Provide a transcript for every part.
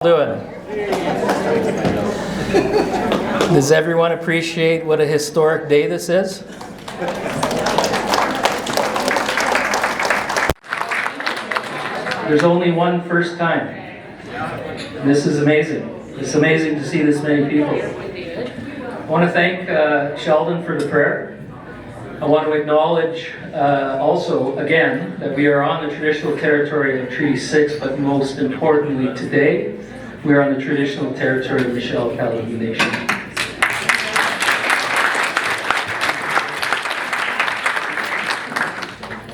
Doing? Does everyone appreciate what a historic day this is? There's only one first time. This is amazing. It's amazing to see this many people. I want to thank Sheldon for the prayer. I want to acknowledge also, again, that we are on the traditional territory of Treaty 6, but most importantly today, we are on the traditional territory of the Michel-Kalamazoo Nation.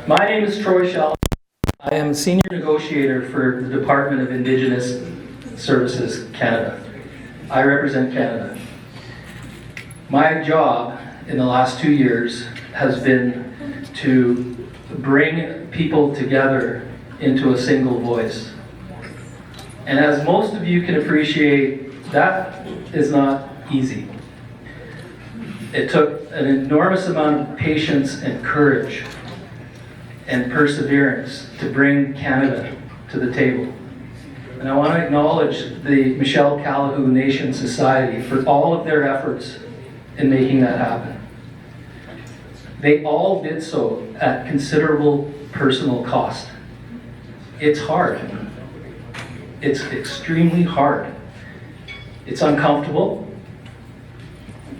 My name is Troy Sheldon. I am a senior negotiator for the Department of Indigenous Services Canada. I represent Canada. My job in the last 2 years has been to bring people together into a single voice. And as most of you can appreciate, that is not easy. It took an enormous amount of patience and courage and perseverance to bring Canada to the table. And I want to acknowledge the Michel-Kalamazoo Nation Society for all of their efforts in making that happen. They all did so at considerable personal cost. It's hard. It's extremely hard. It's uncomfortable.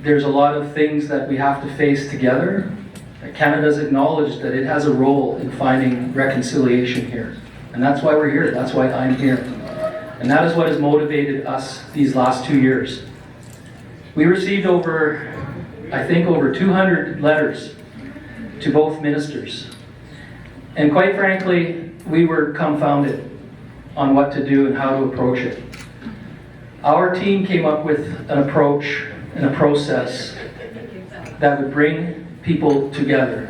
There's a lot of things that we have to face together. Canada's acknowledged that it has a role in finding reconciliation here. And that's why we're here. That's why I'm here. And that is what has motivated us these last 2 years. We received over 200 letters to both ministers. And quite frankly, we were confounded on what to do and how to approach it. Our team came up with an approach and a process that would bring people together.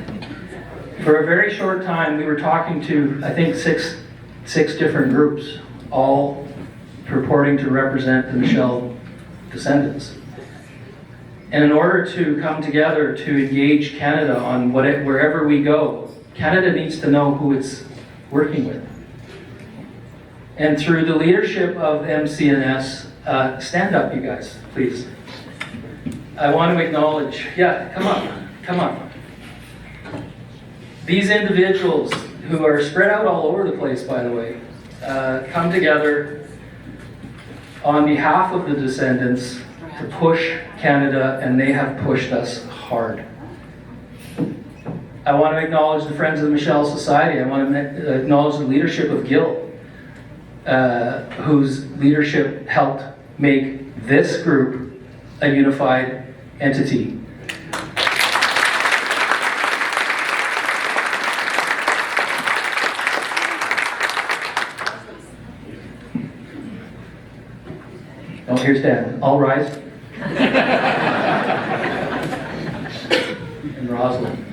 For a very short time, we were talking to, I think, six different groups, all purporting to represent the Michel descendants. And in order to come together to engage Canada on wherever we go, Canada needs to know who it's working with. And through the leadership of MCNS, stand up, you guys, please. I want to acknowledge, come on. These individuals, who are spread out all over the place, by the way, come together on behalf of the descendants to push Canada, and they have pushed us hard. I want to acknowledge the Friends of the Michel Society. I want to acknowledge the leadership of Gil, whose leadership helped make this group a unified entity. Oh, here's Dan. All rise. And Rosalind.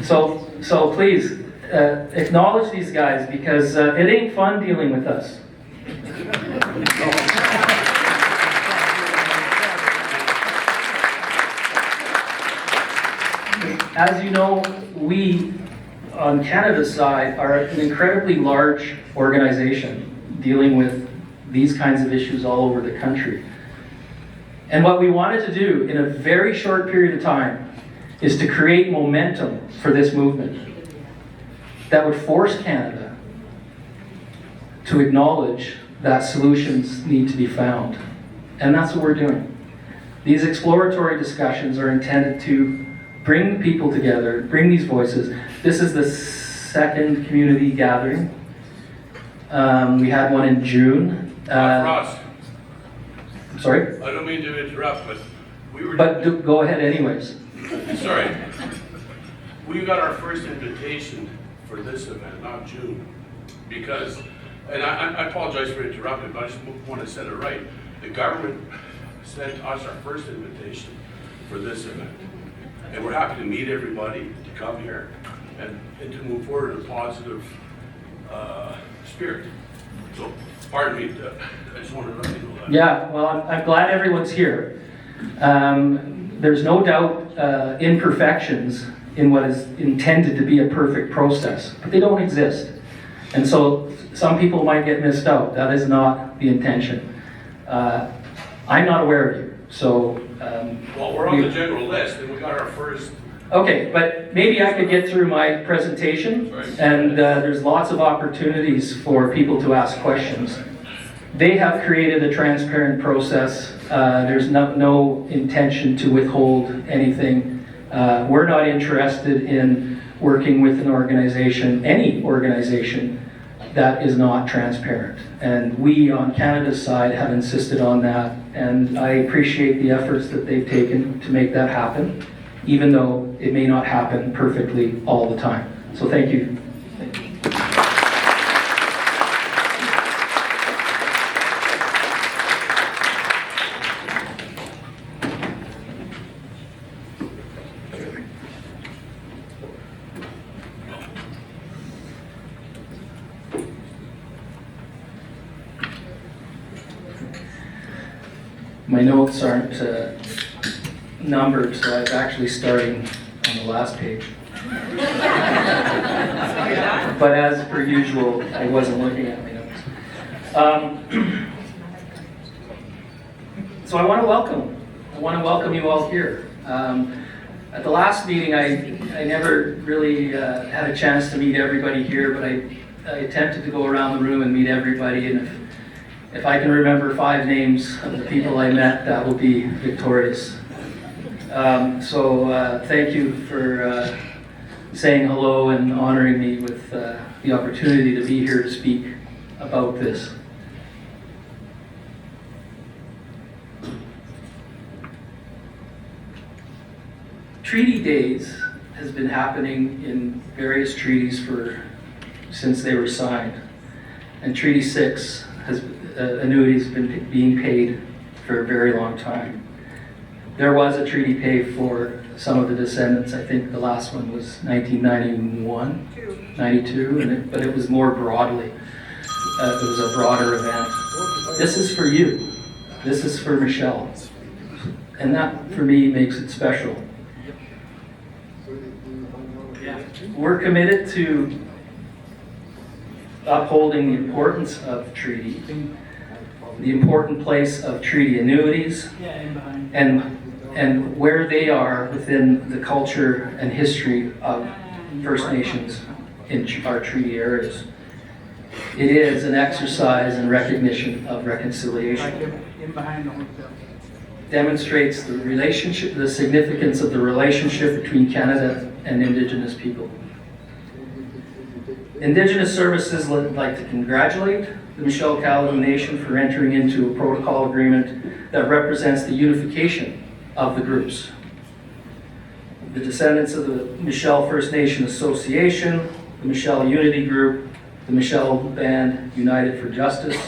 So please, acknowledge these guys, because it ain't fun dealing with us. As you know, we, on Canada's side, are an incredibly large organization dealing with these kinds of issues all over the country. And what we wanted to do in a very short period of time is to create momentum for this movement that would force Canada to acknowledge that solutions need to be found. And that's what we're doing. These exploratory discussions are intended to bring people together, bring these voices. This is the second community gathering. We had one in June. Ross. I'm sorry? I don't mean to interrupt, but we were... Go ahead anyways. Sorry. We got our first invitation for this event, not June. Because, and I apologize for interrupting, but I just want to set it right. The government sent us our first invitation for this event. And we're happy to meet everybody, to come here, and to move forward in a positive spirit. So, pardon me, I just wanted to let you know that. Yeah, well, I'm glad everyone's here. There's no doubt imperfections in what is intended to be a perfect process, but they don't exist. And so some people might get missed out. That is not the intention. I'm not aware of you, so. Well, we're on the general list, and we got our first. Okay, but maybe I could get through my presentation, and there's lots of opportunities for people to ask questions. They have created a transparent process. There's no intention to withhold anything. We're not interested in working with an organization, any organization, that is not transparent. And we on Canada's side have insisted on that, and I appreciate the efforts that they've taken to make that happen, even though it may not happen perfectly all the time. So thank you. My notes aren't numbered, so I was actually starting on the last page. But as per usual, I wasn't looking at my notes. So I want to welcome you all here. At the last meeting, I never really had a chance to meet everybody here, but I attempted to go around the room and meet everybody, and if I can remember 5 names of the people I met, that will be victorious. So thank you for saying hello and honoring me with the opportunity to be here to speak about this. Treaty Days has been happening in various treaties since they were signed. And Treaty 6 annuities have been being paid for a very long time. There was a treaty paid for some of the descendants. I think the last one was 1991, 92, but it was more broadly. It was a broader event. This is for you. This is for Michelle. And that, for me, makes it special. We're committed to upholding the importance of treaty, the important place of treaty annuities, and where they are within the culture and history of First Nations in our treaty areas. It is an exercise in recognition of reconciliation. Demonstrates the relationship, the significance of the relationship between Canada and Indigenous people. Indigenous Services would like to congratulate the Michelle Calhoun Nation for entering into a protocol agreement that represents the unification of the groups. The descendants of the Michelle First Nation Association, the Michelle Unity Group, the Michelle Band United for Justice,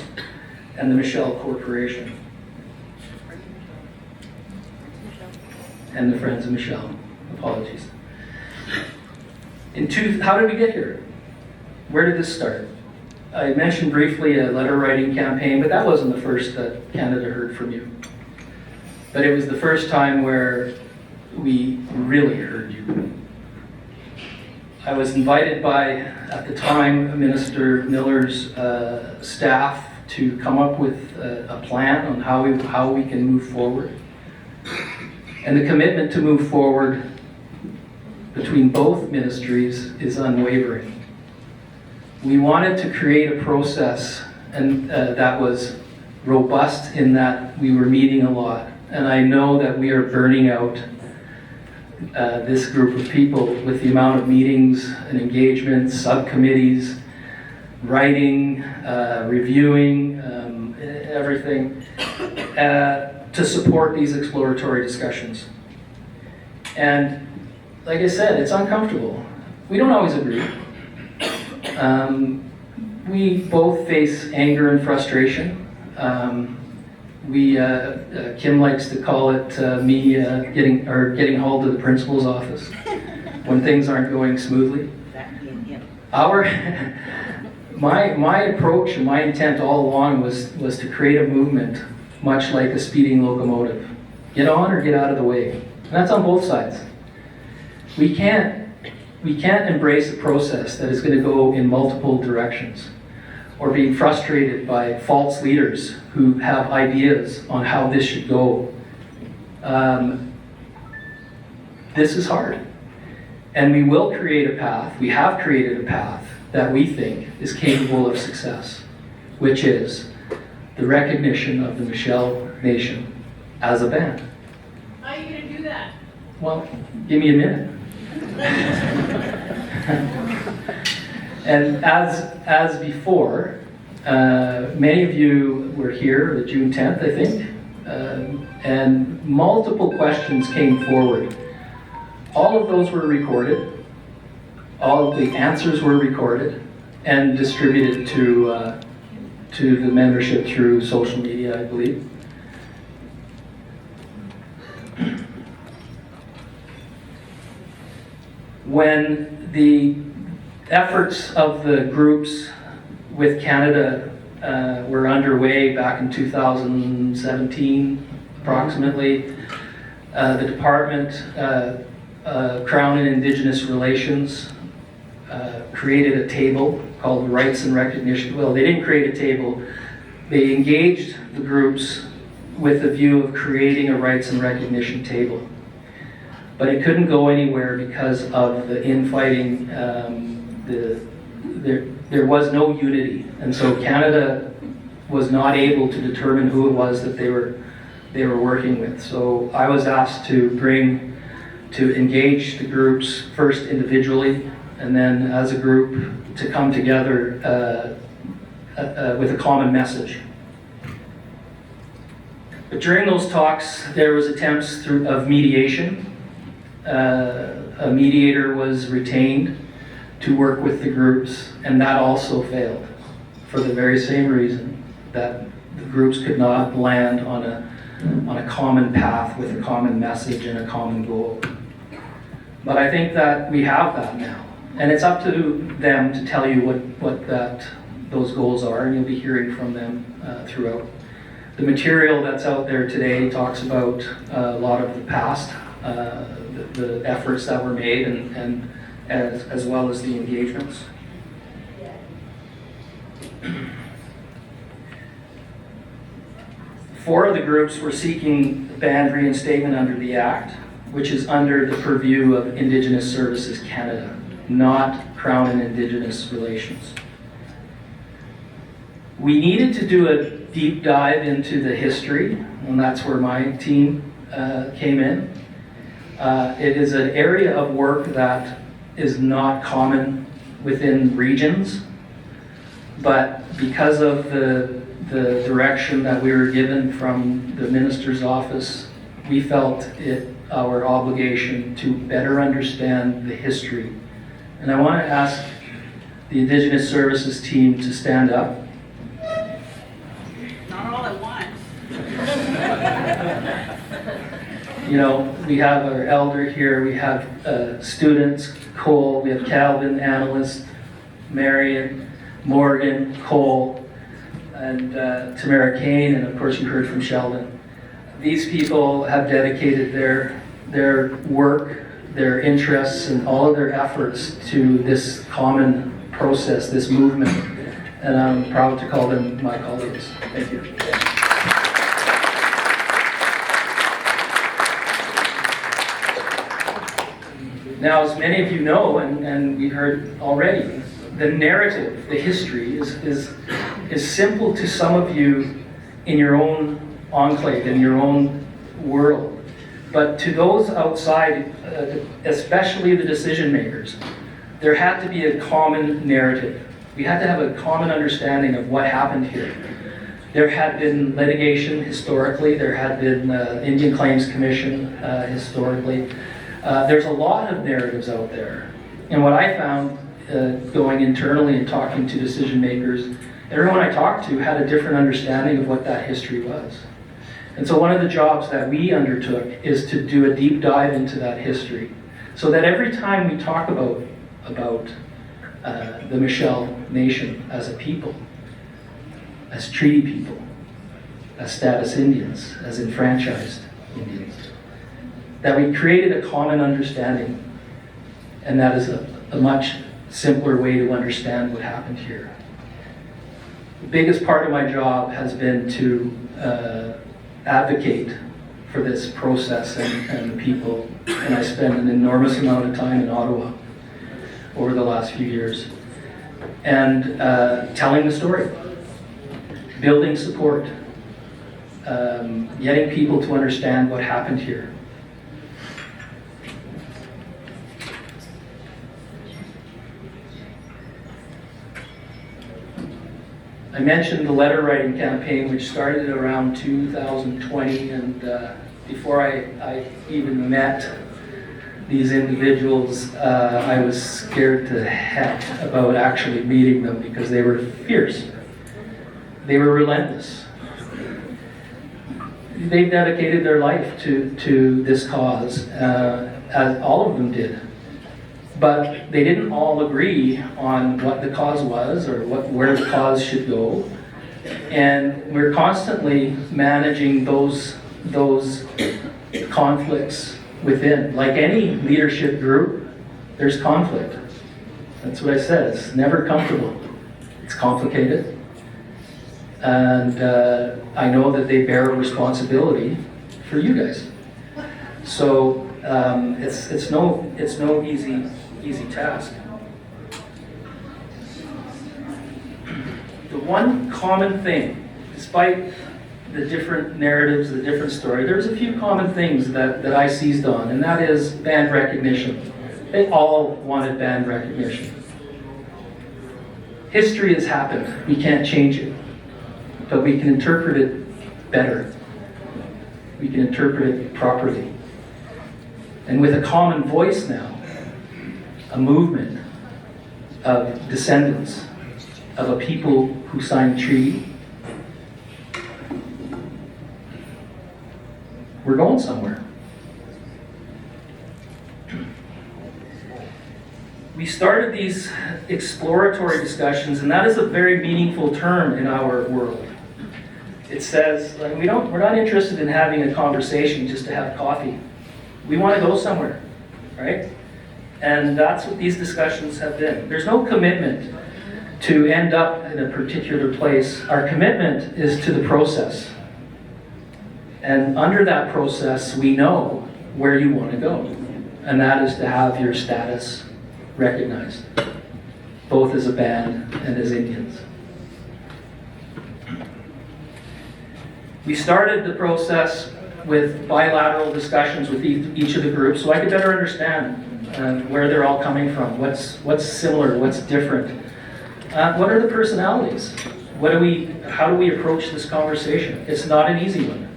and the Michelle Corporation. And the Friends of Michelle. Apologies. How did we get here? Where did this start? I mentioned briefly a letter writing campaign, but that wasn't the first that Canada heard from you. But it was the first time where we really heard you. I was invited by, at the time, Minister Miller's staff to come up with a plan on how we can move forward. And the commitment to move forward between both ministries is unwavering. We wanted to create a process and that was robust in that we were meeting a lot. And I know that we are burning out this group of people with the amount of meetings and engagements, subcommittees, writing, reviewing, everything, to support these exploratory discussions. And like I said, it's uncomfortable. We don't always agree. We both face anger and frustration. Kim likes to call it me getting hauled to the principal's office when things aren't going smoothly. My approach and my intent all along was to create a movement much like a speeding locomotive. Get on or get out of the way. And that's on both sides. We can't embrace a process that is going to go in multiple directions. or being frustrated by false leaders who have ideas on how this should go. This is hard. And we will create a path, we have created a path that we think is capable of success, which is the recognition of the Michelle Nation as a band. How are you going to do that? Well, give me a minute. And as before, many of you were here the June 10th, I think, and multiple questions came forward. All of those were recorded. All of the answers were recorded and distributed to the membership through social media, I believe. When the efforts of the groups with Canada were underway back in 2017, approximately, the Department, Crown and Indigenous Relations, created a table called Rights and Recognition. Well, they didn't create a table. They engaged the groups with the view of creating a Rights and Recognition table. But it couldn't go anywhere because of the infighting. There was no unity, and so Canada was not able to determine who it was that they were working with. So I was asked to engage the groups first individually, and then as a group to come together with a common message. But during those talks, there was attempts of mediation. A mediator was retained to work with the groups, and that also failed for the very same reason, that the groups could not land on a common path with a common message and a common goal. But I think that we have that now, and it's up to them to tell you what those goals are, and you'll be hearing from them throughout. The material that's out there today talks about a lot of the past, the efforts that were made, and as well as the engagements. Four of the groups were seeking band reinstatement under the Act, which is under the purview of Indigenous Services Canada, not Crown and Indigenous Relations. We needed to do a deep dive into the history, and that's where my team came in. It is an area of work that is not common within regions, but because of the direction that we were given from the minister's office, we felt it our obligation to better understand the history. And I want to ask the Indigenous Services team to stand up. Not all at once. You know, we have our elder here, we have students, Cole, we have Calvin, analyst, Marion, Morgan, Cole, and Tamara Kane, and of course you heard from Sheldon. These people have dedicated their work, their interests, and all of their efforts to this common process, this movement, and I'm proud to call them my colleagues. Thank you. Now, as many of you know, and we heard already, the narrative, the history is simple to some of you in your own enclave, in your own world. But to those outside, especially the decision makers, there had to be a common narrative. We had to have a common understanding of what happened here. There had been litigation historically, there had been Indian Claims Commission historically. There's a lot of narratives out there. And what I found going internally and talking to decision makers, everyone I talked to had a different understanding of what that history was. And so one of the jobs that we undertook is to do a deep dive into that history, so that every time we talk about the Michelle Nation as a people, as treaty people, as status Indians, as enfranchised Indians, that we created a common understanding, and that is a much simpler way to understand what happened here. the biggest part of my job has been to advocate for this process and the people, and I spent an enormous amount of time in Ottawa over the last few years, and telling the story, building support, getting people to understand what happened here. I mentioned the letter writing campaign, which started around 2020, and before I even met these individuals, I was scared to heck about actually meeting them because they were fierce. They were relentless. They dedicated their life to this cause, as all of them did. But they didn't all agree on what the cause was or where the cause should go. And we're constantly managing those conflicts within. Like any leadership group, there's conflict. That's what I said. It's never comfortable. It's complicated. And I know that they bear a responsibility for you guys. So it's no easy task. The one common thing, despite the different narratives, the different story, there's a few common things that I seized on, and that is band recognition. They all wanted band recognition. History has happened. We can't change it, but we can interpret it better. We can interpret it properly. And with a common voice now, a movement of descendants of a people who signed the treaty, we're going somewhere. We started these exploratory discussions, and that is a very meaningful term in our world. It says, like, we're not interested in having a conversation just to have coffee. We want to go somewhere, right? And that's what these discussions have been. There's no commitment to end up in a particular place. Our commitment is to the process. And under that process, we know where you want to go. And that is to have your status recognized, both as a band and as Indians. We started the process with bilateral discussions with each of the groups so I could better understand where they're all coming from, what's similar, what's different. What are the personalities? How do we approach this conversation? It's not an easy one.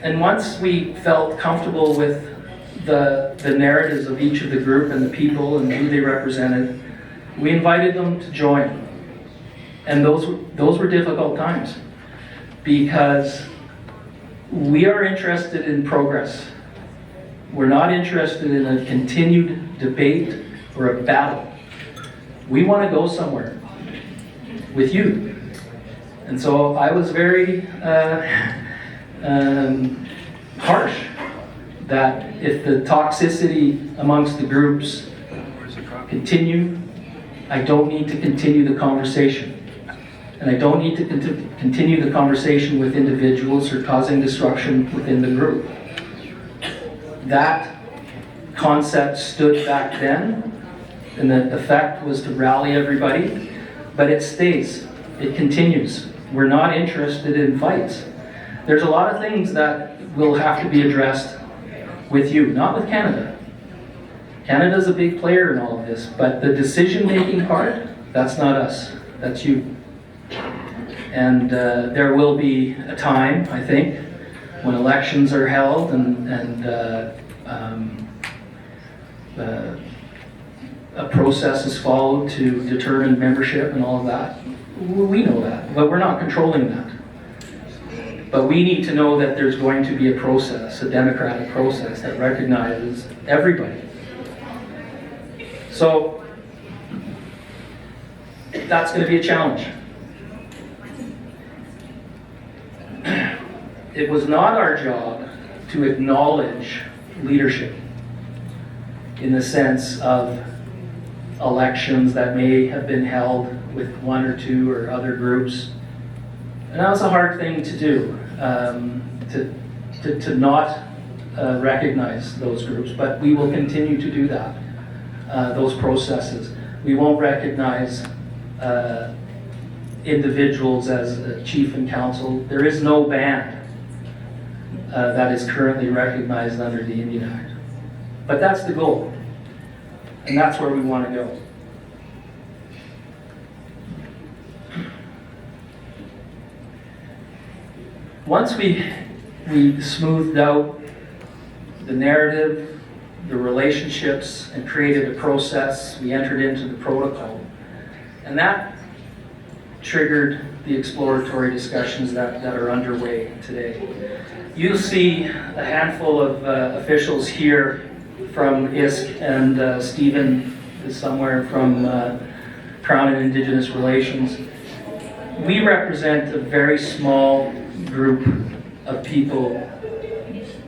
And once we felt comfortable with the narratives of each of the group and the people and who they represented, we invited them to join. And those were difficult times because we are interested in progress. We're not interested in a continued debate or a battle. We want to go somewhere with you. And so I was very harsh that if the toxicity amongst the groups continue, I don't need to continue the conversation. And I don't need to continue the conversation with individuals or causing disruption within the group. That concept stood back then, and the effect was to rally everybody, but it stays, it continues. We're not interested in fights. There's a lot of things that will have to be addressed with you, not with Canada. Canada's a big player in all of this, but the decision-making part, that's not us, that's you. And there will be a time, I think, when elections are held and a process is followed to determine membership and all of that. We know that, but we're not controlling that. But we need to know that there's going to be a process, a democratic process that recognizes everybody. So that's going to be a challenge. It was not our job to acknowledge leadership in the sense of elections that may have been held with one or two or other groups. And that was a hard thing to do, to not recognize those groups, but we will continue to do that, those processes. We won't recognize individuals as chief and council. There is no band that is currently recognized under the Indian Act. But that's the goal, and that's where we want to go. Once we smoothed out the narrative, the relationships, and created a process, we entered into the protocol. And that triggered the exploratory discussions that are underway today. You'll see a handful of officials here from ISK, and Stephen is somewhere from Crown and Indigenous Relations. We represent a very small group of people.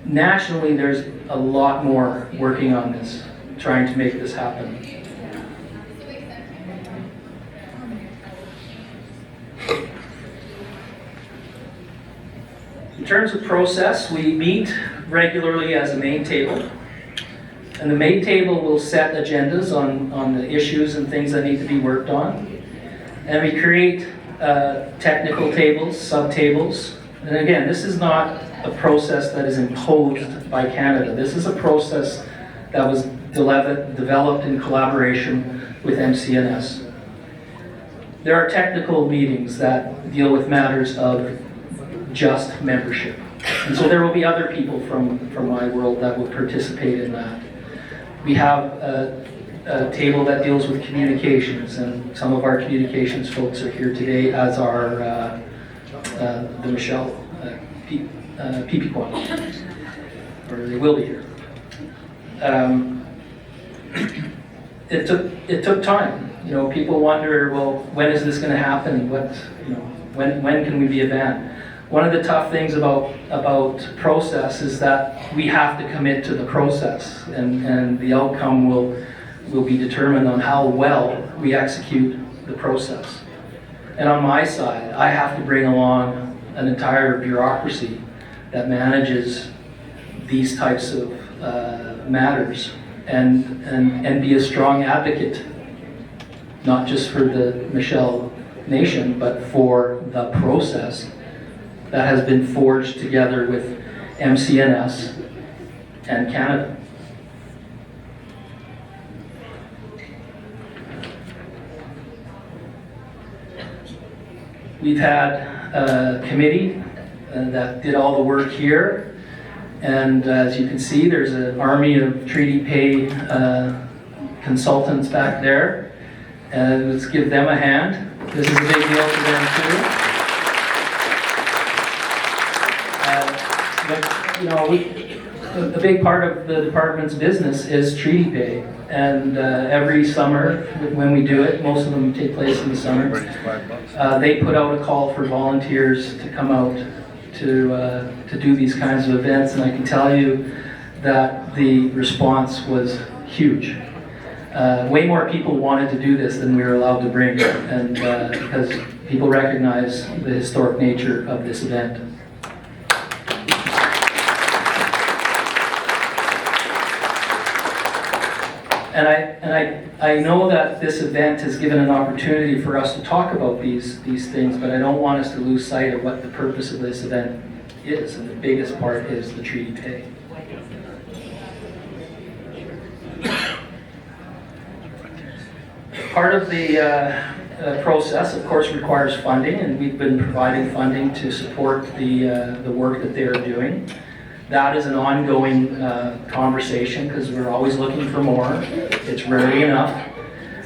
Nationally, there's a lot more working on this, trying to make this happen. In terms of process, we meet regularly as a main table. And the main table will set agendas on the issues and things that need to be worked on. And we create technical tables, sub-tables. And again, this is not a process that is imposed by Canada. This is a process that was developed in collaboration with MCNS. There are technical meetings that deal with matters of just membership. And so there will be other people from my world that will participate in that. We have a table that deals with communications, and some of our communications folks are here today, as are the Michelle Pipiquan, or they will be here. It took time. You know, people wonder, well, when is this going to happen? When can we be a band? One of the tough things about process is that we have to commit to the process, and the outcome will be determined on how well we execute the process. And on my side, I have to bring along an entire bureaucracy that manages these types of matters, and be a strong advocate, not just for the Michelle Nation, but for the process that has been forged together with MCNS and Canada. We've had a committee that did all the work here, and as you can see, there's an army of treaty pay consultants back there, and let's give them a hand. This is a big deal for them too. A big part of the department's business is treaty pay, and every summer when we do it, most of them take place in the summer, they put out a call for volunteers to come out to do these kinds of events, and I can tell you that the response was huge. Way more people wanted to do this than we were allowed to bring, and because people recognize the historic nature of this event. And I know that this event has given an opportunity for us to talk about these things, but I don't want us to lose sight of what the purpose of this event is, and the biggest part is the treaty pay. Part of the process, of course, requires funding, and we've been providing funding to support the work that they are doing. That is an ongoing conversation, because we're always looking for more. It's rarely enough.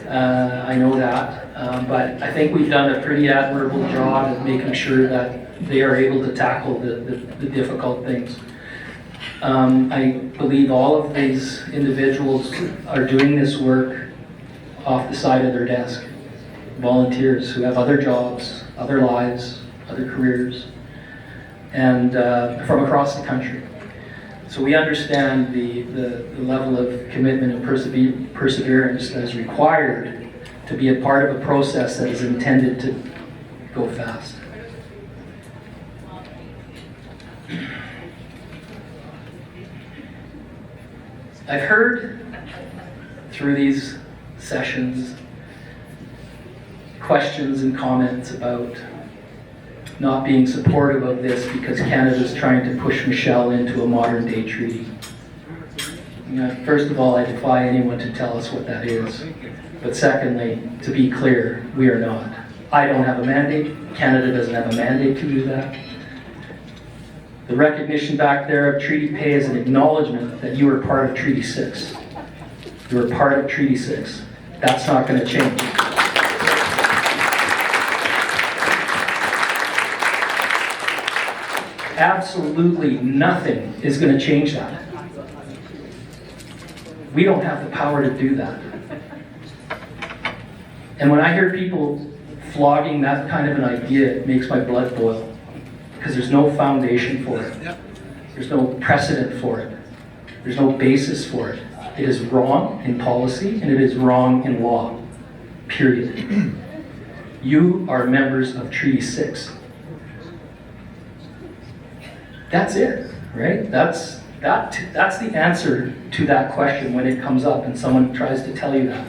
I know that. But I think we've done a pretty admirable job of making sure that they are able to tackle the difficult things. I believe all of these individuals are doing this work off the side of their desk. Volunteers who have other jobs, other lives, other careers, and from across the country. So we understand the level of commitment and perseverance that is required to be a part of a process that is intended to go fast. I've heard through these sessions questions and comments about not being supportive of this because Canada's trying to push Michelle into a modern day treaty. First of all, I defy anyone to tell us what that is. But secondly, to be clear, we are not. I don't have a mandate. Canada doesn't have a mandate to do that. The recognition back there of treaty pay is an acknowledgement that you are part of Treaty 6. You are part of Treaty 6. That's not going to change. Absolutely nothing is going to change that. We don't have the power to do that. And when I hear people flogging that kind of an idea, it makes my blood boil. Because there's no foundation for it. There's no precedent for it. There's no basis for it. It is wrong in policy and it is wrong in law. Period. You are members of Treaty 6. That's it, right? That's the answer to that question when it comes up and someone tries to tell you that.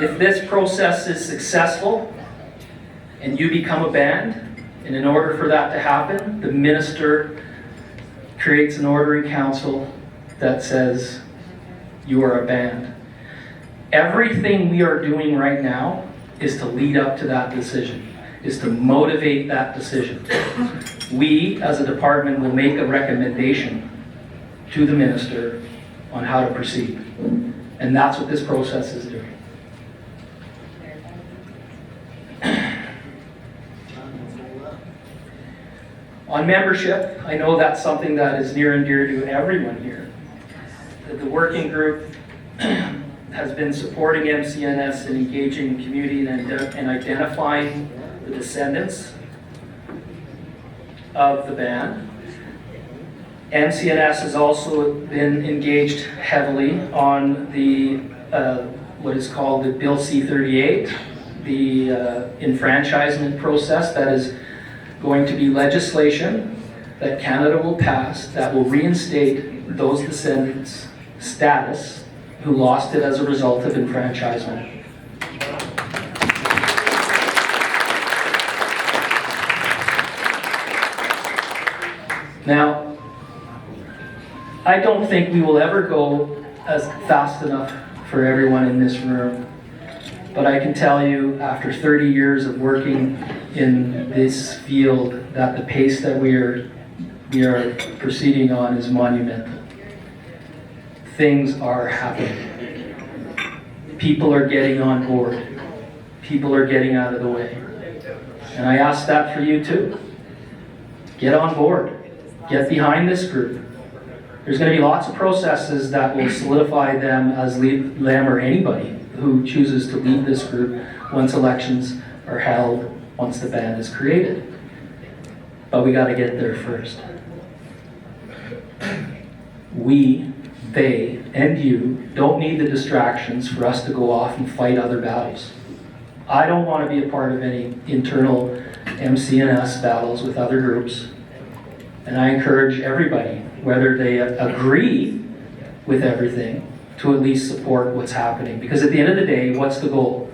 If this process is successful and you become a band, and in order for that to happen, the minister creates an ordering council that says you are a band. Everything we are doing right now is to lead up to that decision, is to motivate that decision. We, as a department, will make a recommendation to the minister on how to proceed. And that's what this process is doing. On membership, I know that's something that is near and dear to everyone here. The working group has been supporting MCNS and engaging the community and identifying the descendants of the band. MCNS has also been engaged heavily on the what is called the Bill C-38, the enfranchisement process that is going to be legislation that Canada will pass that will reinstate those descendants' status who lost it as a result of enfranchisement. Now, I don't think we will ever go as fast enough for everyone in this room, but I can tell you after 30 years of working in this field that the pace that we are proceeding on is monumental. Things are happening. People are getting on board. People are getting out of the way. And I ask that for you too. Get on board. Get behind this group. There's going to be lots of processes that will solidify them as them or anybody who chooses to lead this group once elections are held, once the band is created. But we got to get there first. We, they, and you don't need the distractions for us to go off and fight other battles. I don't want to be a part of any internal MCNS battles with other groups. And I encourage everybody, whether they agree with everything, to at least support what's happening. Because at the end of the day, what's the goal?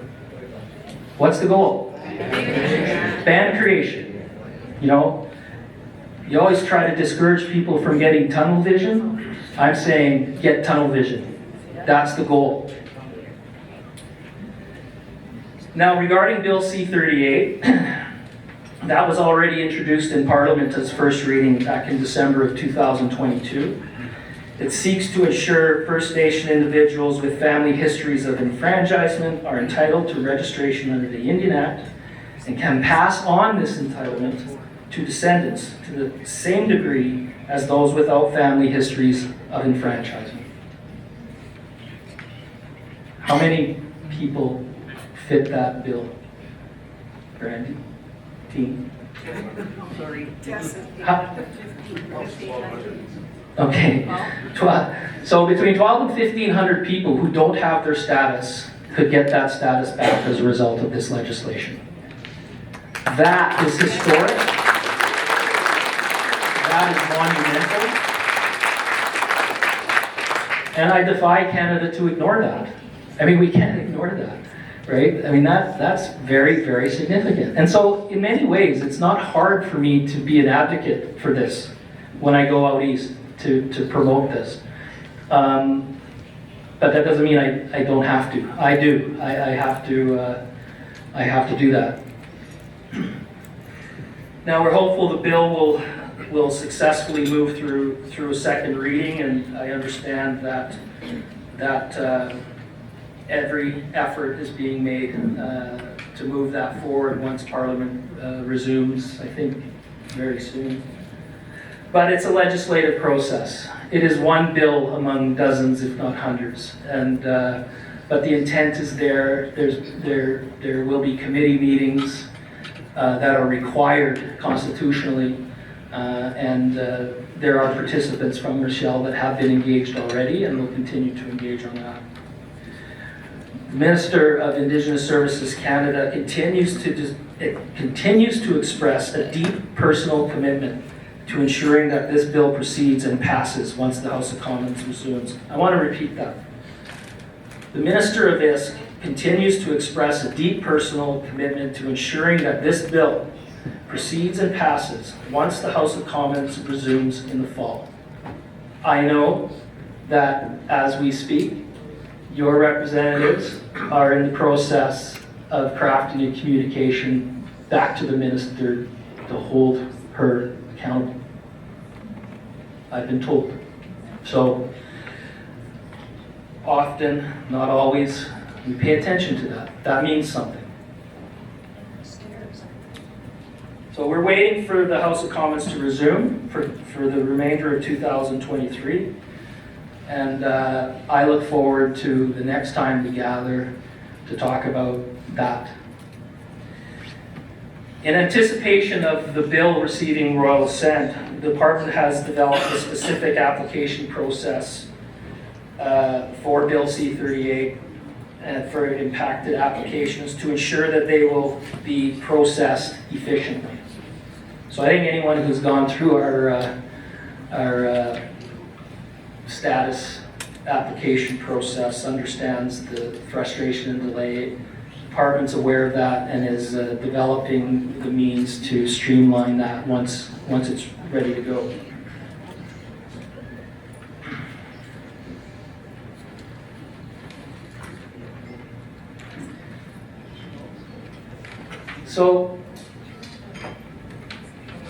What's the goal? Band creation. You know, you always try to discourage people from getting tunnel vision. I'm saying get tunnel vision. That's the goal. Now, regarding Bill C-38, that was already introduced in Parliament as first reading back in December of 2022. It seeks to ensure First Nation individuals with family histories of enfranchisement are entitled to registration under the Indian Act and can pass on this entitlement to descendants to the same degree as those without family histories of enfranchisement. How many people fit that bill, Brandy? Huh? Okay. So between 12 and 1,500 people who don't have their status could get that status back as a result of this legislation. That is historic. That is monumental. And I defy Canada to ignore that. I mean, we can't ignore that, right? I mean, that's very, very significant. And so in many ways, it's not hard for me to be an advocate for this when I go out east to promote this. But that doesn't mean I don't have to. I do. I have to do that. Now we're hopeful the bill will successfully move through a second reading, and I understand that every effort is being made to move that forward once Parliament resumes, I think, very soon. But it's a legislative process. It is one bill among dozens, if not hundreds. And but the intent is there. There will be committee meetings that are required constitutionally, and there are participants from Rochelle that have been engaged already and will continue to engage on that. The Minister of Indigenous Services Canada continues to express a deep personal commitment to ensuring that this bill proceeds and passes once the House of Commons resumes. I want to repeat that. The Minister of ISK continues to express a deep personal commitment to ensuring that this bill proceeds and passes once the House of Commons resumes in the fall. I know that as we speak, your representatives are in the process of crafting a communication back to the Minister to hold her accountable. I've been told. So often, not always, we pay attention to that. That means something. So we're waiting for the House of Commons to resume for the remainder of 2023. And I look forward to the next time we gather to talk about that. In anticipation of the bill receiving royal assent, the department has developed a specific application process for Bill C-38 and for impacted applications to ensure that they will be processed efficiently. So I think anyone who's gone through our status application process understands the frustration and delay. The department's aware of that and is developing the means to streamline that once it's ready to go. So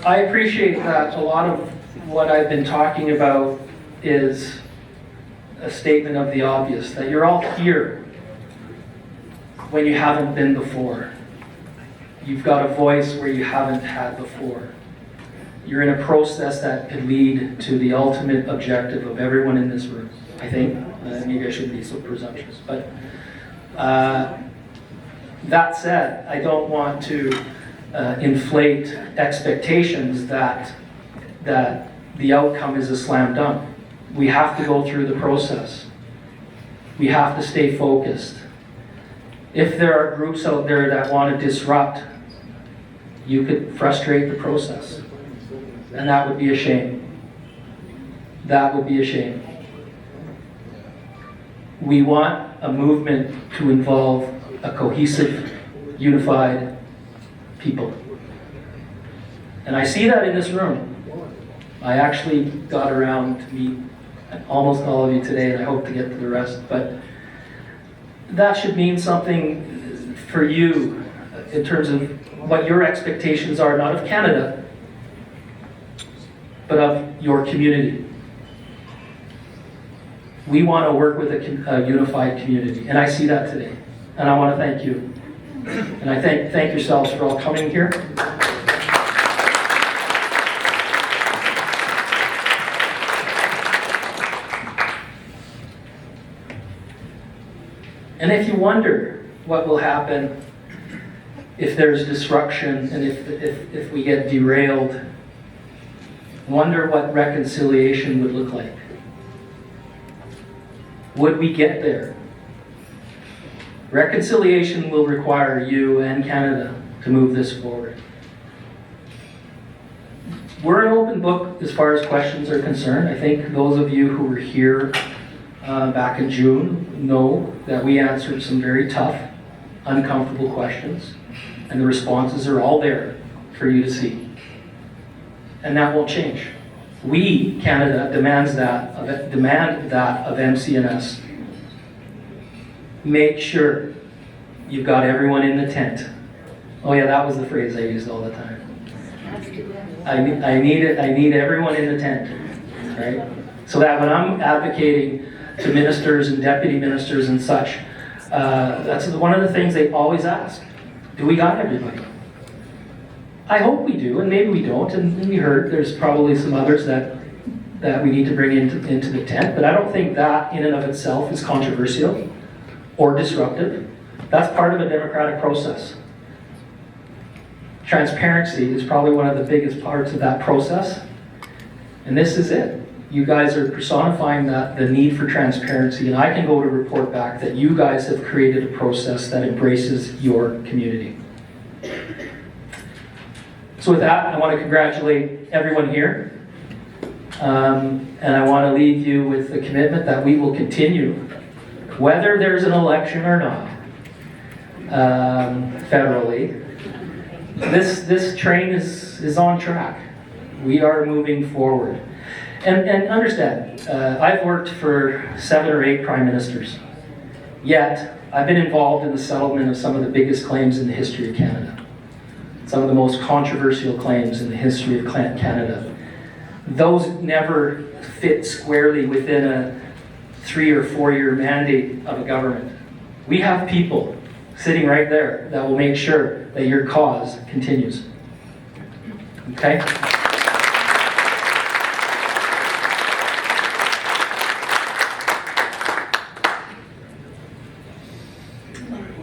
I appreciate that a lot of what I've been talking about is a statement of the obvious, that you're all here when you haven't been before. You've got a voice where you haven't had before. You're in a process that could lead to the ultimate objective of everyone in this room, I think. Maybe I shouldn't be so presumptuous. But that said, I don't want to inflate expectations that the outcome is a slam dunk. We have to go through the process. We have to stay focused. If there are groups out there that want to disrupt, you could frustrate the process. And that would be a shame. That would be a shame. We want a movement to involve a cohesive, unified people. And I see that in this room. I actually got around to meet almost all of you today, and I hope to get to the rest. But that should mean something for you in terms of what your expectations are, not of Canada, but of your community. We want to work with a unified community, and I see that today. And I want to thank you. And I thank yourselves for all coming here. And if you wonder what will happen if there's disruption and if we get derailed, wonder what reconciliation would look like. Would we get there? Reconciliation will require you and Canada to move this forward. We're an open book as far as questions are concerned. I think those of you who were here back in June know that we answered some very tough, uncomfortable questions, and the responses are all there for you to see. And that won't change. We, Canada, demand that of MCNS. Make sure you've got everyone in the tent. Oh yeah, that was the phrase I used all the time. I need everyone in the tent, right? So that when I'm advocating to ministers and deputy ministers and such, that's one of the things they always ask. Do we got everybody? I hope we do, and maybe we don't, and we heard there's probably some others that we need to bring into the tent, but I don't think that in and of itself is controversial or disruptive. That's part of a democratic process. Transparency is probably one of the biggest parts of that process, and this is it. You guys are personifying the need for transparency, and I can go to report back that you guys have created a process that embraces your community. So with that, I want to congratulate everyone here, and I want to leave you with the commitment that we will continue, whether there's an election or not, federally. This train is on track. We are moving forward. And understand, I've worked for 7 or 8 prime ministers, yet I've been involved in the settlement of some of the biggest claims in the history of Canada. Some of the most controversial claims in the history of Canada. Those never fit squarely within a 3 or 4 year mandate of a government. We have people sitting right there that will make sure that your cause continues. Okay?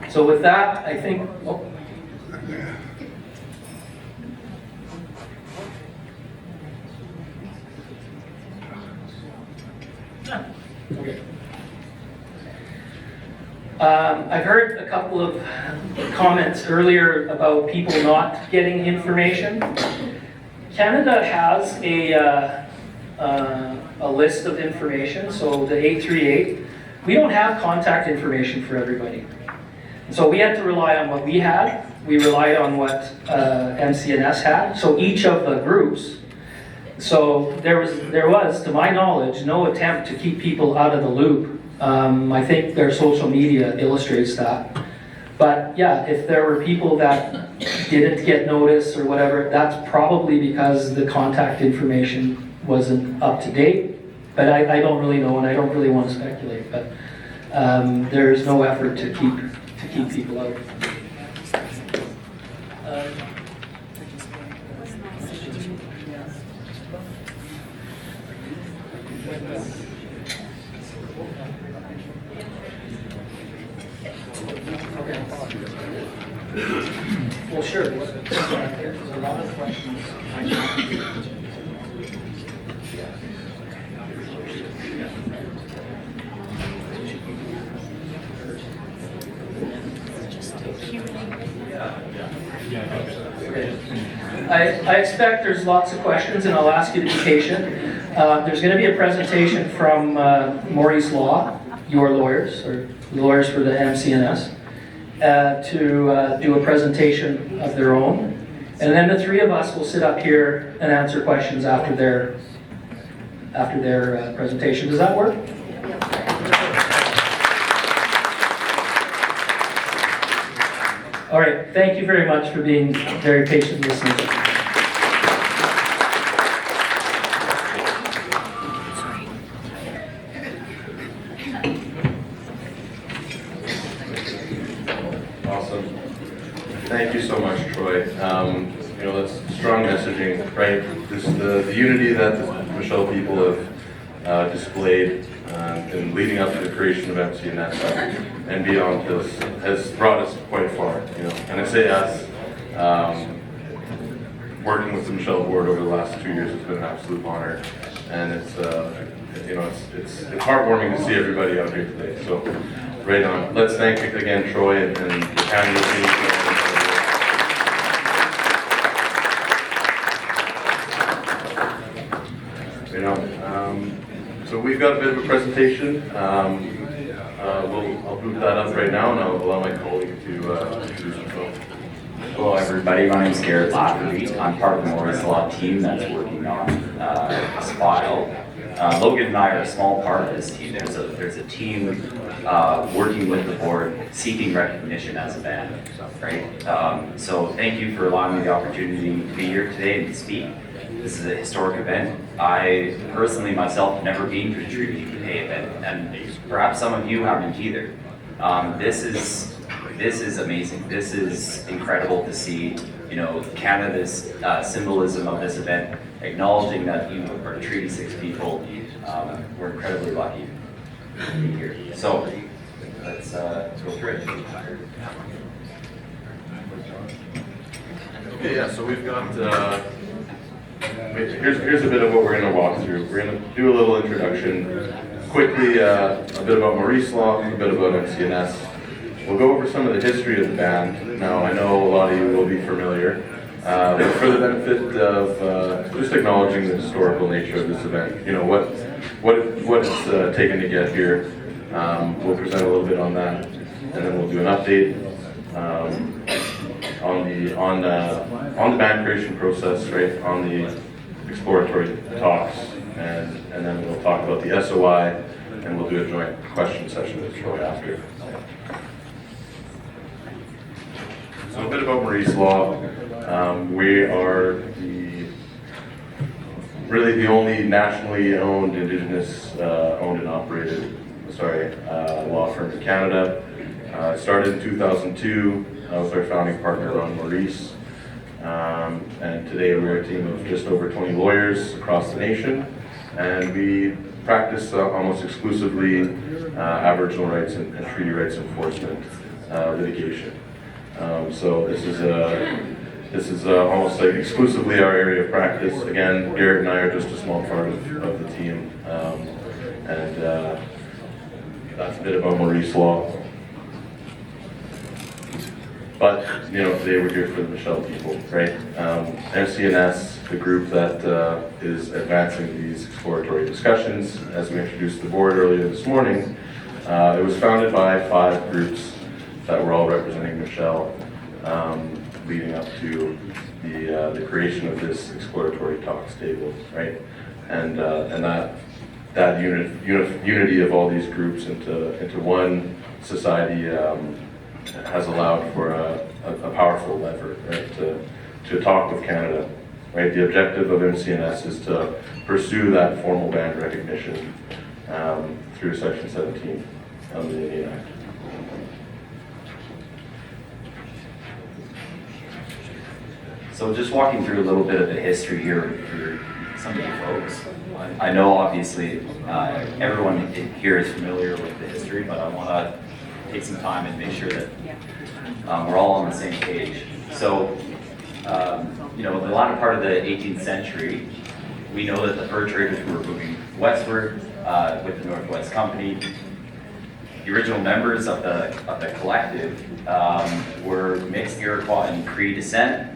So with that, I think... Oh. Okay. I've heard a couple of comments earlier about people not getting information. Canada has a list of information, so the 838. We don't have contact information for everybody. So we had to rely on what we had. We relied on what MCNS had. So each of the groups. So there was, to my knowledge, no attempt to keep people out of the loop. I think their social media illustrates that. But yeah, if there were people that didn't get notice or whatever, that's probably because the contact information wasn't up to date. But I don't really know, and I don't really want to speculate. But there's no effort to keep people out. Well, sure. There's a lot of questions. I expect there's lots of questions, and I'll ask you to be patient. There's going to be a presentation from Maurice Law, your lawyers, or lawyers for the MCNS, to do a presentation of their own. And then the 3 of us will sit up here and answer questions after their presentation. Does that work? All right, thank you very much for being very patient listeners. Awesome. Thank you so much, Troy. That's strong messaging, right? Just the unity that the Michelle people have displayed in leading up to the creation of MCNS and beyond has brought us quite far. And I say us, Working with the Michelle board over the last 2 years has been an absolute honor, and it's heartwarming to see everybody out here today. So, right on. Let's thank again Troy and the Canada team. So we've got a bit of a presentation. I'll boot that up right now, and I'll allow my colleague to introduce himself. Hello everybody, my name is Garrett Lafferty. I'm part of the Maurice Law team that's working on this file. Logan and I are a small part of this team. There's a team working with the board seeking recognition as a band, right? So thank you for allowing me the opportunity to be here today and to speak. This is a historic event. I personally myself have never been to a Treaty Day event, and perhaps some of you haven't either. This is amazing. This is incredible to see, you know, Canada's symbolism of this event, acknowledging that you are Treaty 6 people. We're incredibly lucky to be here. So let's go through it. Okay, yeah, so we've got, here's a bit of what we're going to walk through. We're going to do a little introduction, quickly a bit about Maurice Law, a bit about MCNS. We'll go over some of the history of the band. Now, I know a lot of you will be familiar, but for the benefit of just acknowledging the historical nature of this event, you know, what it's taken to get here. We'll present a little bit on that, and then we'll do an update on the band creation process, right? On the exploratory talks, and then we'll talk about the SOI, and we'll do a joint question session with Troy after. So a bit about Maurice Law. We are really the only nationally owned, Indigenous owned and operated, law firm in Canada. Started in 2002 with our founding partner, Ron Maurice. And today we're a team of just over 20 lawyers across the nation. And we practice almost exclusively Aboriginal rights and treaty rights enforcement litigation. So this is almost like exclusively our area of practice. Again, Garrett and I are just a small part of the team, and that's a bit about Maurice Law. But you know, today we're here for the Michelle people, right? MCNS, the group that is advancing these exploratory discussions, as we introduced the board earlier this morning, it was founded by 5 groups that were all representing Michelle, leading up to the creation of this exploratory talks table, right? And that unity of all these groups into one society has allowed for a powerful lever, right? To talk with Canada, right? The objective of MCNS is to pursue that formal band recognition through Section 17 of the Indian Act. So just walking through a little bit of the history here for some of you folks. I know obviously everyone here is familiar with the history, but I want to take some time and make sure that we're all on the same page. So, you know, the latter part of the 18th century, we know that the fur traders were moving westward with the Northwest Company. The original members of the collective were mixed Iroquois and Cree descent.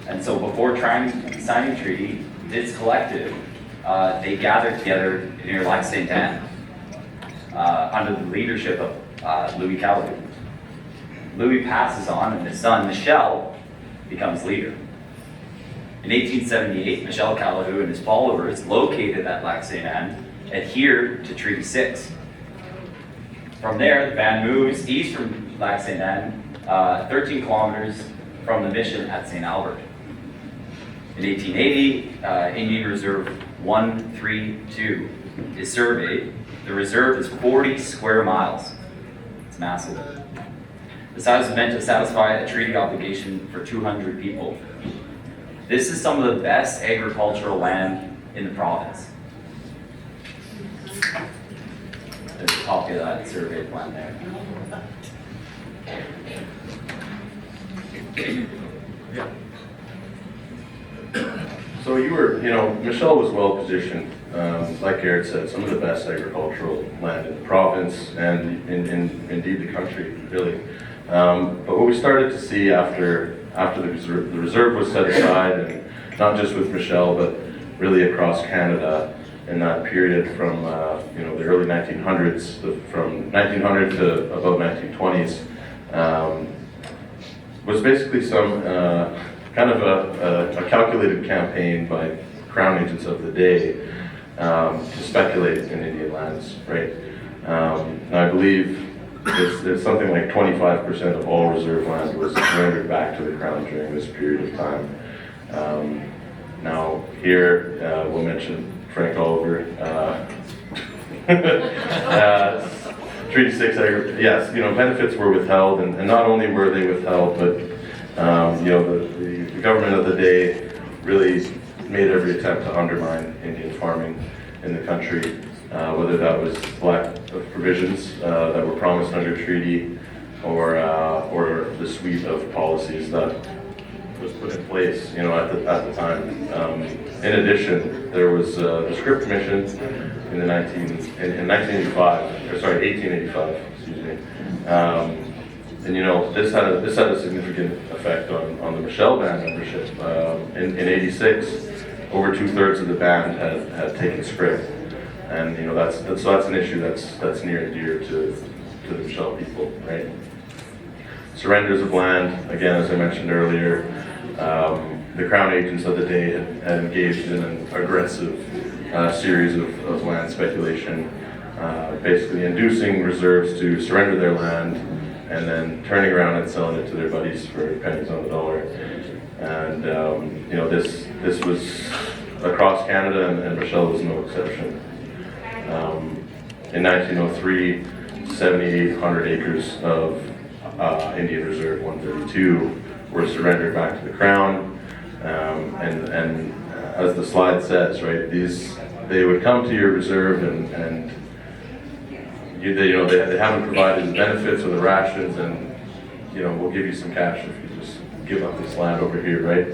And so before signing a treaty, this collective, they gathered together near Lac Saint Anne under the leadership of Louis Calhoun. Louis passes on, and his son, Michel, becomes leader. In 1878, Michel Calhoun and his followers, located at Lac Saint Anne, adhered to Treaty 6. From there, the band moves east from Lac Saint Anne, 13 kilometers from the mission at St. Albert. In 1880, Indian Reserve 132 is surveyed. The reserve is 40 square miles. It's massive. The size was meant to satisfy a treaty obligation for 200 people. This is some of the best agricultural land in the province. There's a copy of that survey plan there. were, Michelle was well positioned. Like Garrett said, some of the best agricultural land in the province and in indeed the country, really. But what we started to see after the reserve was set aside, and not just with Michelle, but really across Canada in that period from the early 1900s, from 1900 to about 1920s, was basically some kind of a calculated campaign by Crown agents of the day to speculate in Indian lands, right? And I believe there's something like 25% of all reserve land was surrendered back to the Crown during this period of time. Now here, we'll mention Frank Oliver. Treaty 6, yes, benefits were withheld, and not only were they withheld, but the government of the day really made every attempt to undermine Indian farming in the country, whether that was lack of provisions that were promised under treaty, or the suite of policies that was put in place, at the time. In addition, there was the Scrip Commission in 1885, excuse me. And this had a significant effect on the Michelle band membership. In '86, over 2/3 of the band had taken Scrip, and that's an issue that's near and dear to the Michelle people, right? Surrenders of land, again, as I mentioned earlier, the Crown agents of the day had engaged in an aggressive series of land speculation, basically inducing reserves to surrender their land and then turning around and selling it to their buddies for pennies on the dollar. And this was across Canada, and Michelle was no exception. In 1903, 7,800 acres of Indian Reserve 132 were surrendered back to the Crown, and as the slide says, right, they would come to your reserve and they haven't provided the benefits or the rations, and we'll give you some cash if you just give up this land over here, right?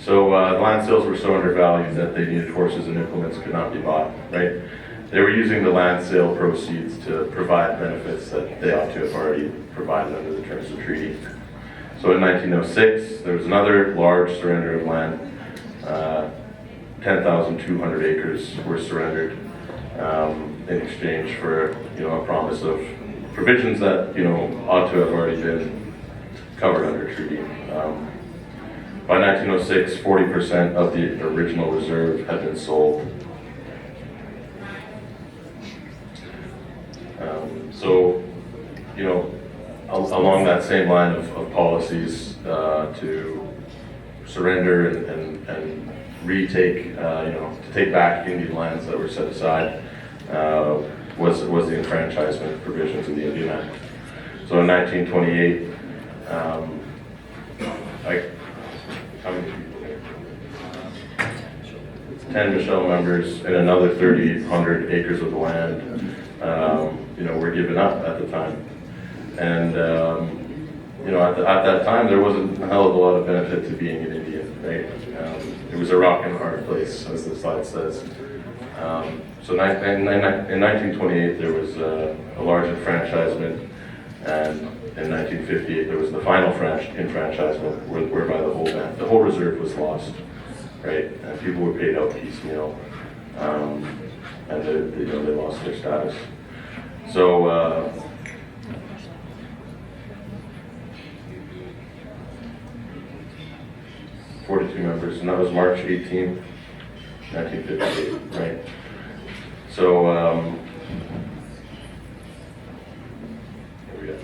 So the land sales were so undervalued that they needed horses and implements could not be bought, right? They were using the land sale proceeds to provide benefits that they ought to have already provided under the terms of treaty. So in 1906, there was another large surrender of land. 10,200 acres were surrendered in exchange for a promise of provisions that ought to have already been covered under treaty. By 1906, 40% of the original reserve had been sold. So, along that same line of policies to surrender and retake, to take back Indian lands that were set aside, was the enfranchisement provisions of the Indian Act. So in 1928, how many people here? 10 Michelle members and another 3,800 acres of land, were given up at the time. And, at that time, there wasn't a hell of a lot of benefit to being an Indian, right? It was a rock and a hard place, as the slide says. So in 1928, there was a large enfranchisement, and in 1958, there was the final enfranchisement, whereby the whole reserve was lost, right? And people were paid out piecemeal, and they lost their status. So, 42 members, and that was March 18th, 1958, right? So, here we go.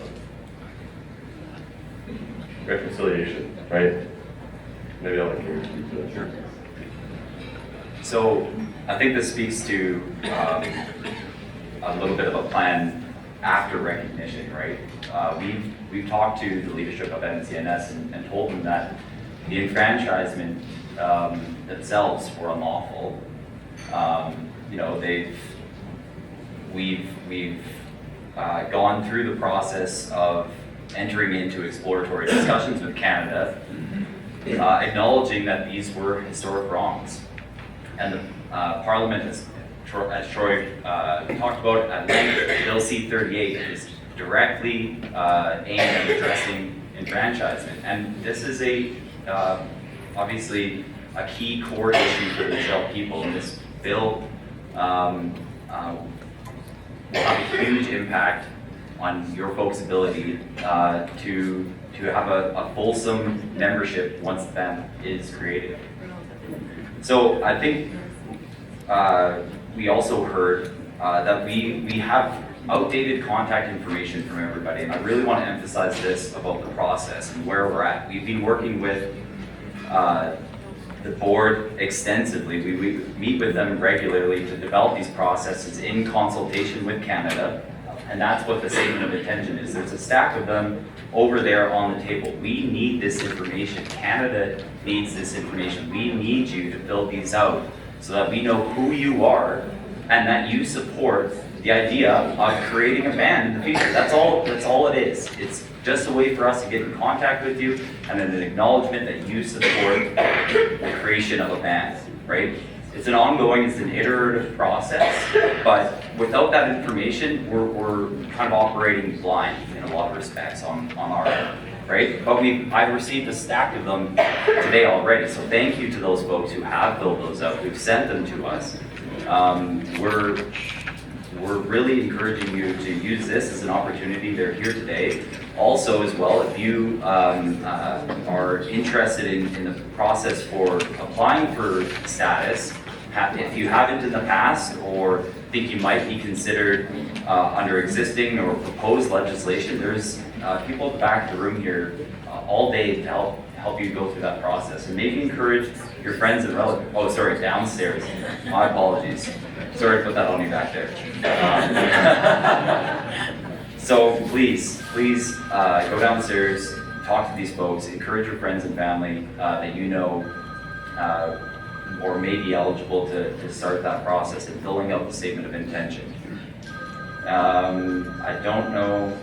Reconciliation, right? Maybe I'll let you speak to it. Sure. So, I think this speaks to a little bit of a plan after recognition, right? We've talked to the leadership of MCNS and told them that the enfranchisement themselves were unlawful. We've gone through the process of entering into exploratory discussions with Canada, acknowledging that these were historic wrongs. and the Parliament has, as Troy talked about at length, Bill C-38 is directly aimed at addressing enfranchisement. And this is obviously a key core issue for the Michelle people. And this bill will have a huge impact on your folks' ability to have a fulsome membership once the ban is created. So I think we also heard that we have outdated contact information from everybody, and I really want to emphasize this about the process and where we're at. We've been working with the board extensively. We meet with them regularly to develop these processes in consultation with Canada, and that's what the statement of intention is. There's a stack of them over there on the table. We need this information. Canada needs this information. We need you to fill these out so that we know who you are and that you support the idea of creating a band in the future. That's all it is. It's just a way for us to get in contact with you and an acknowledgement that you support the creation of a band, right? It's an ongoing, it's an iterative process, but without that information, we're kind of operating blind in a lot of respects on our end, right? But I've received a stack of them today already, so thank you to those folks who have filled those out, who've sent them to us. We're really encouraging you to use this as an opportunity. They're here today. Also, as well, if you are interested in the process for applying for status, if you haven't in the past or think you might be considered under existing or proposed legislation, there's people at the back of the room here all day to help you go through that process. And maybe encourage your friends and relatives. Oh, sorry, downstairs. My apologies. Sorry to put that on you back there. So please go downstairs, talk to these folks, encourage your friends and family that you know or may be eligible to start that process and filling out the statement of intention. I don't know.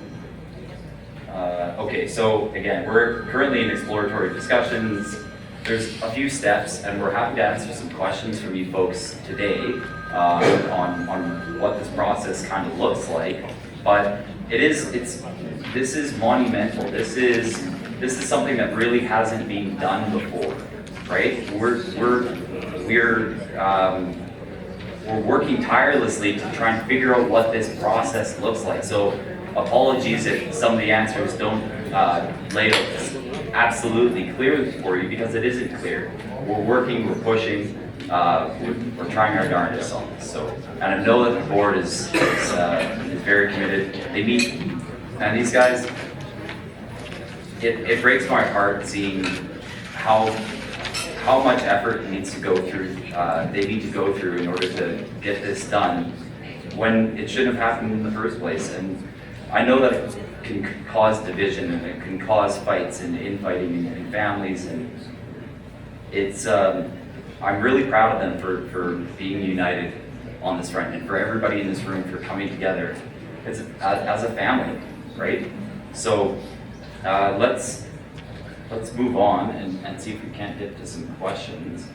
Okay, so again, we're currently in exploratory discussions. There's a few steps, and we're happy to answer some questions from you folks today on what this process kind of looks like. But this is monumental. This is something that really hasn't been done before, right? We're working tirelessly to try and figure out what this process looks like. So apologies if some of the answers don't lay out absolutely clear for you, because it isn't clear. We're working, we're pushing, we're trying our darndest on this. So, and I know that the board is very committed. They meet, and these guys, it breaks my heart seeing how much effort needs to go through. They need to go through in order to get this done when it shouldn't have happened in the first place. And I know that it can cause division and it can cause fights and infighting in families, and it's I'm really proud of them for being united on this front, and for everybody in this room for coming together as a family, right? So let's move on and see if we can't get to some questions.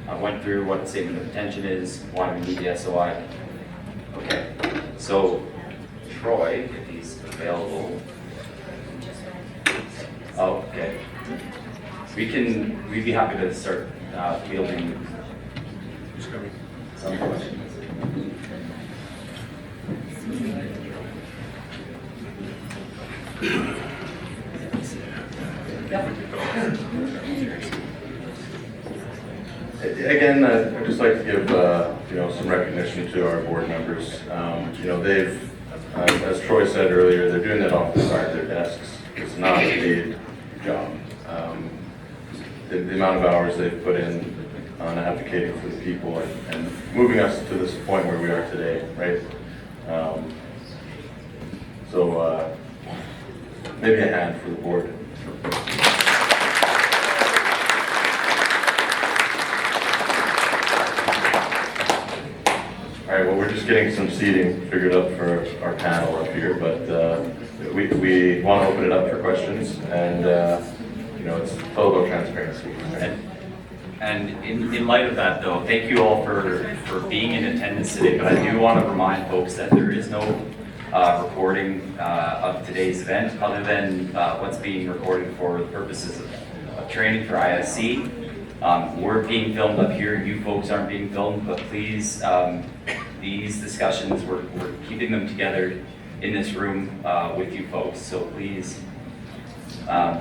I went through what the statement of intention is, why we need the SOI. Okay, so Troy, if he's available. Oh, okay. We'd be happy to start fielding some questions. Again, I'd just like to give some recognition to our board members. They've, as Troy said earlier, they're doing that off the side of their desks. It's not a paid job. The amount of hours they've put in on advocating for the people and moving us to this point where we are today, right? So maybe a hand for the board. All right, well, we're just getting some seating figured up for our panel up here, but we want to open it up for questions, and it's all about transparency. And in light of that though, thank you all for being in attendance today, but I do want to remind folks that there is no recording of today's event other than what's being recorded for the purposes of training for ISC. We're being filmed up here, you folks aren't being filmed, but please, these discussions, we're keeping them together in this room with you folks, so please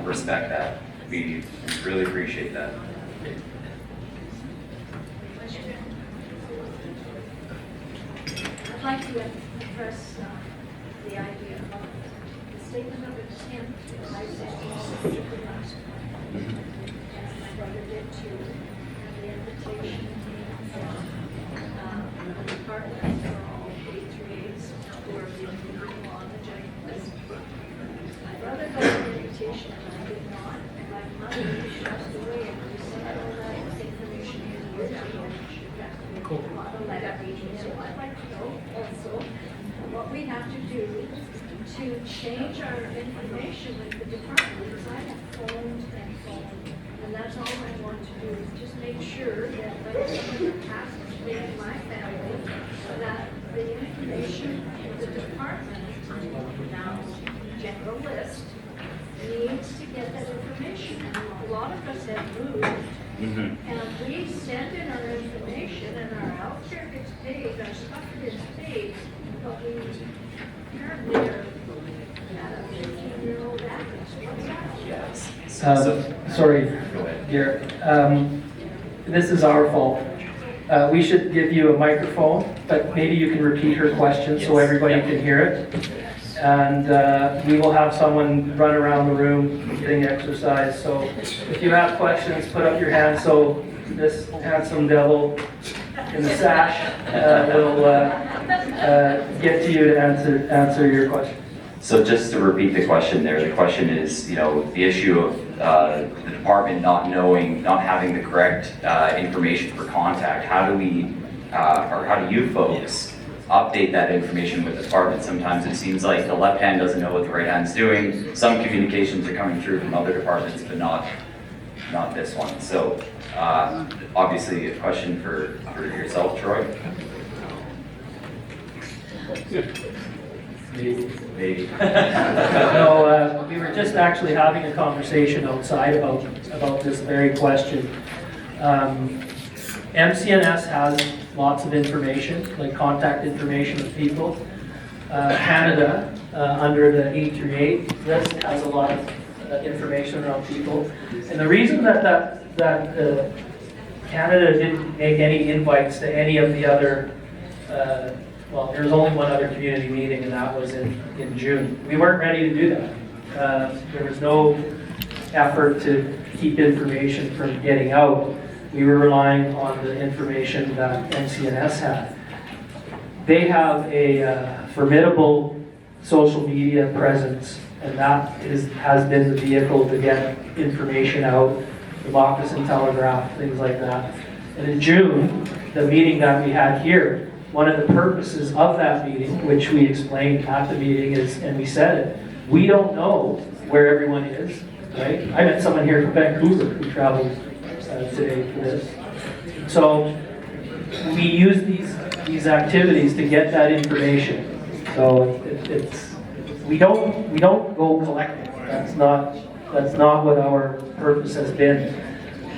respect that. We really appreciate that. I'd like to address the idea of the statement of intent that I sent to the last one. And my brother did too. And the invitation came from the department for all 83s who are being moved on the joint list. My brother got an invitation and I did not. And my mother passed away and we sent all that information in years ago. So I'd like to know also what we have to do to change our information with the department, because I have phoned and phoned, and that's all I want to do, is just make sure that when someone passes me in my family, that the information of the department, now general list, needs to get that information. And a lot of us have moved. And we send in our information and our healthcare gets paid, our stuff gets paid, but we apparently are at a 15-year-old average. What's that? Yes. Sorry, Go ahead. Garrett. This is our fault. We should give you a microphone, but maybe you can repeat her question so everybody can hear it. And we will have someone run around the room getting exercise. So if you have questions, put up your hand so this handsome devil in the sash will get to you to answer your question. So just to repeat the question there, the question is, the issue of the department not having the correct information for contact. How do we, or how do you folks update that information with the department? Sometimes it seems like the left hand doesn't know what the right hand's doing. Some communications are coming through from other departments, but not this one. So obviously a question for yourself, Troy. Maybe. No, we were just actually having a conversation outside about this very question. MCNS has lots of information, like contact information of people. Canada, under the 838 list, has a lot of information around people. And the reason that Canada didn't make any invites to any of the other, well, there was only one other community meeting, and that was in June. We weren't ready to do that. There was no effort to keep information from getting out. We were relying on the information that MCNS had. They have a formidable social media presence, and that has been the vehicle to get information out, the Moccasin Telegraph, things like that. And in June, the meeting that we had here, one of the purposes of that meeting, which we explained at the meeting, is, and we said it, we don't know where everyone is, right? I met someone here from Vancouver who traveled today for this. So we use these activities to get that information. So we don't go collecting. That's not what our purpose has been.